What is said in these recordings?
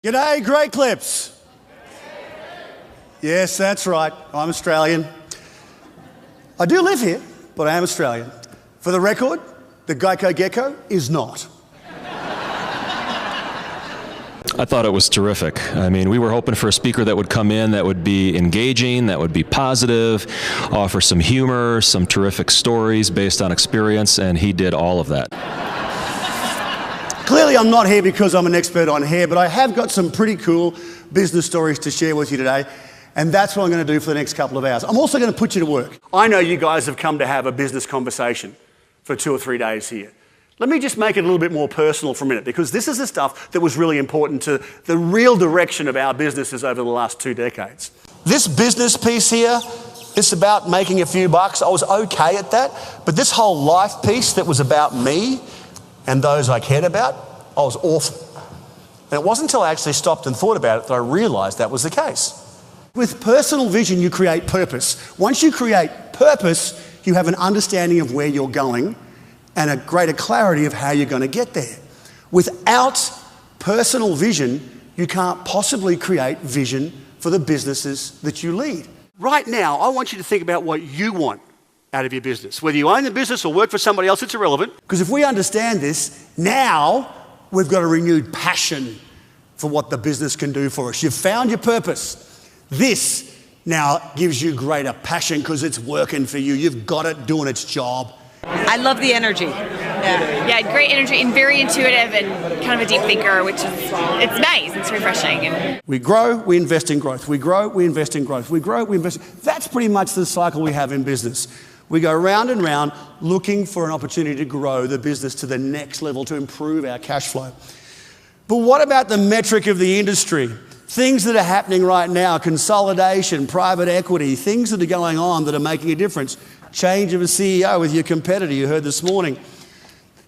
G'day, great clips. Yes, that's right. I'm Australian. I do live here, but I am Australian. For the record, the Geico Gecko is not. I thought it was terrific. I mean, we were hoping for a speaker that would come in that would be engaging, that would be positive, offer some humor, some terrific stories based on experience, and he did all of that. Clearly, I'm not here because I'm an expert on hair, but I have got some pretty cool business stories to share with you today, and that's what I'm going to do for the next couple of hours. I'm also going to put you to work. I know you guys have come to have a business conversation for 2 or 3 days here. Let me just make it a little bit more personal for a minute, because this is the stuff that was really important to the real direction of our businesses over the last 2 decades. This business piece here, it's about making a few bucks. I was okay at that, but this whole life piece that was about me and those I cared about, I was awful. And it wasn't until I actually stopped and thought about it that I realised that was the case. With personal vision, you create purpose. Once you create purpose, you have an understanding of where you're going and a greater clarity of how you're going to get there. Without personal vision, you can't possibly create vision for the businesses that you lead. Right now, I want you to think about what you want out of your business. Whether you own the business or work for somebody else, it's irrelevant. Because if we understand this, now we've got a renewed passion for what the business can do for us. You've found your purpose. This now gives you greater passion because it's working for you. You've got it doing its job. I love the energy. Yeah, great energy and very intuitive and kind of a deep thinker, which is, it's nice, it's refreshing. And we grow, we invest in growth. We grow, we invest in growth. We grow, we invest. That's pretty much the cycle we have in business. We go round and round looking for an opportunity to grow the business to the next level, to improve our cash flow. But what about the metric of the industry? Things that are happening right now, consolidation, private equity, things that are going on that are making a difference. Change of a CEO with your competitor you heard this morning.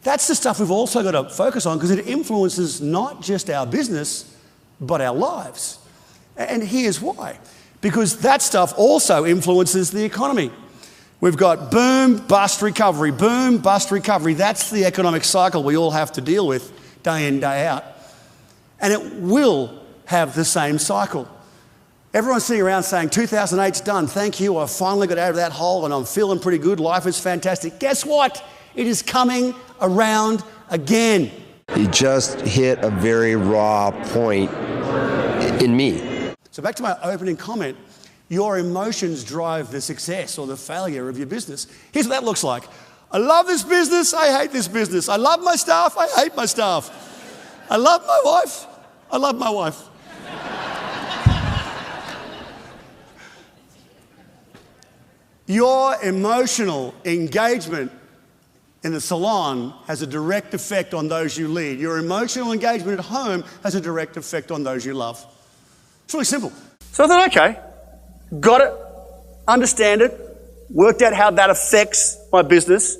That's the stuff we've also got to focus on because it influences not just our business, but our lives. And here's why. Because that stuff also influences the economy. We've got boom, bust, recovery, boom, bust, recovery. That's the economic cycle we all have to deal with day in, day out. And it will have the same cycle. Everyone's sitting around saying, 2008's done, thank you, I finally got out of that hole and I'm feeling pretty good, life is fantastic. Guess what? It is coming around again. You just hit a very raw point in me. So back to my opening comment, your emotions drive the success or the failure of your business. Here's what that looks like. I love this business, I hate this business. I love my staff, I hate my staff. I love my wife, I love my wife. Your emotional engagement in the salon has a direct effect on those you lead. Your emotional engagement at home has a direct effect on those you love. It's really simple. So I thought, okay, got it, understand it, worked out how that affects my business,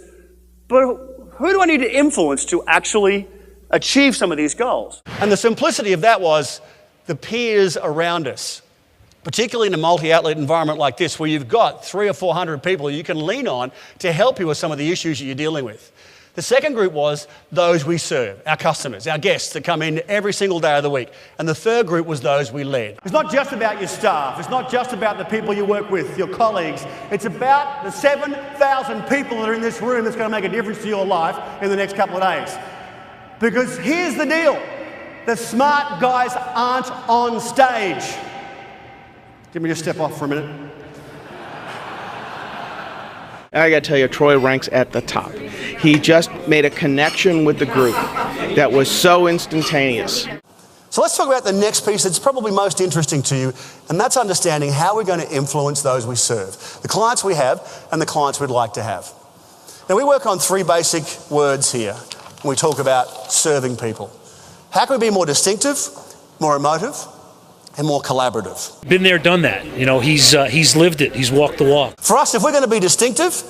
but who do I need to influence to actually achieve some of these goals? And the simplicity of that was the peers around us. Particularly in a multi-outlet environment like this where you've got 300 or 400 people you can lean on to help you with some of the issues that you're dealing with. The second group was those we serve, our customers, our guests that come in every single day of the week. And the third group was those we led. It's not just about your staff. It's not just about the people you work with, your colleagues. It's about the 7,000 people that are in this room that's going to make a difference to your life in the next couple of days. Because here's the deal. The smart guys aren't on stage. Give me a step off for a minute. I got to tell you, Troy ranks at the top. He just made a connection with the group that was so instantaneous. So let's talk about the next piece that's probably most interesting to you, and that's understanding how we're going to influence those we serve, the clients we have and the clients we'd like to have. Now, we work on 3 basic words here when we talk about serving people. How can we be more distinctive, more emotive, and more collaborative? Been there, done that. You know, he's lived it. He's walked the walk. For us, if we're going to be distinctive,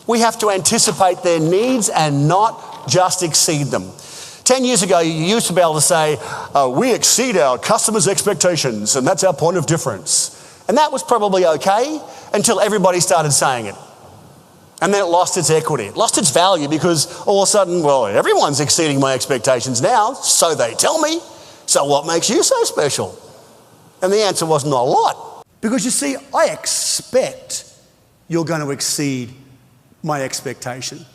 we have to anticipate their needs and not just exceed them. 10 years ago, you used to be able to say, we exceed our customers' expectations, and that's our point of difference. And that was probably okay until everybody started saying it. And then it lost its equity. It lost its value because all of a sudden, well, everyone's exceeding my expectations now, so they tell me. So what makes you so special? And the answer was not a lot. Because you see, I expect you're going to exceed my expectation.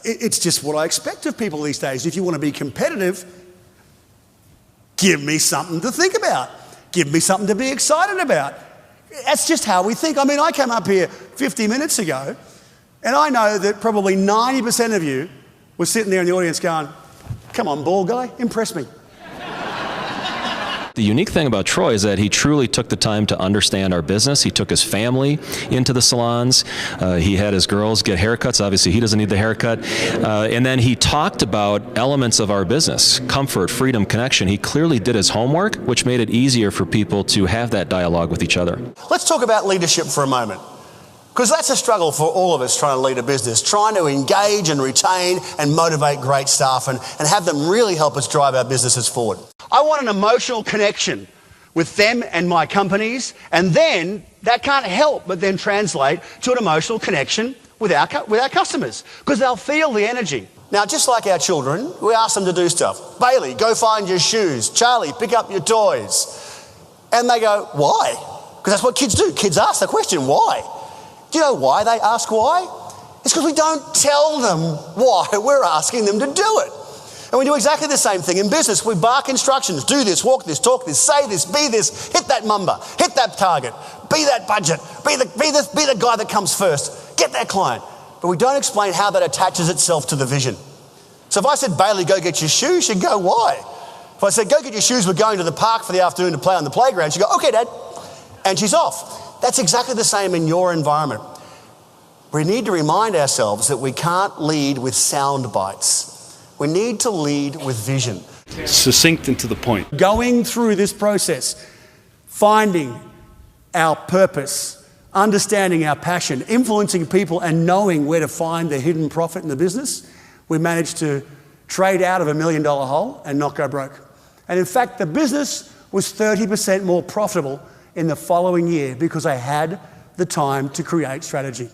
It's just what I expect of people these days. If you want to be competitive, give me something to think about. Give me something to be excited about. That's just how we think. I mean, I came up here 50 minutes ago, and I know that probably 90% of you were sitting there in the audience going, come on, ball guy, impress me. The unique thing about Troy is that he truly took the time to understand our business. He took his family into the salons. He had his girls get haircuts. Obviously, he doesn't need the haircut. And then he talked about elements of our business, comfort, freedom, connection. He clearly did his homework, which made it easier for people to have that dialogue with each other. Let's talk about leadership for a moment. Because that's a struggle for all of us trying to lead a business, trying to engage and retain and motivate great staff and have them really help us drive our businesses forward. I want an emotional connection with them and my companies, and then that can't help but then translate to an emotional connection with our customers, because they'll feel the energy. Now, just like our children, we ask them to do stuff. Bailey, go find your shoes. Charlie, pick up your toys. And they go, why? Because that's what kids do. Kids ask the question, why? Do you know why they ask why? It's because we don't tell them why we're asking them to do it. And we do exactly the same thing in business. We bark instructions, do this, walk this, talk this, say this, be this, hit that number, hit that target, be that budget, be the guy that comes first, get that client. But we don't explain how that attaches itself to the vision. So if I said, Bailey, go get your shoes, she'd go, why? If I said, go get your shoes, we're going to the park for the afternoon to play on the playground, she'd go, okay, Dad. And she's off. That's exactly the same in your environment. We need to remind ourselves that we can't lead with sound bites. We need to lead with vision. Succinct and to the point. Going through this process, finding our purpose, understanding our passion, influencing people and knowing where to find the hidden profit in the business, we managed to trade out of $1 million hole and not go broke. And in fact, the business was 30% more profitable in the following year because I had the time to create strategy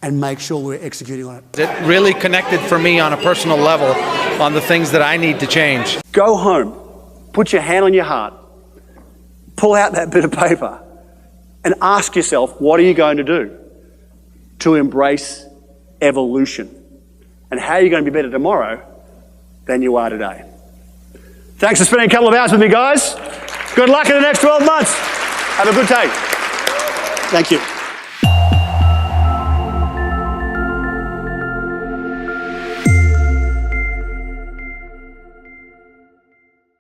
and make sure we're executing on it. It really connected for me on a personal level on the things that I need to change. Go home, put your hand on your heart, pull out that bit of paper and ask yourself, what are you going to do to embrace evolution? And how are you going to be better tomorrow than you are today? Thanks for spending a couple of hours with me, guys. Good luck in the next 12 months. Have a good day. Thank you.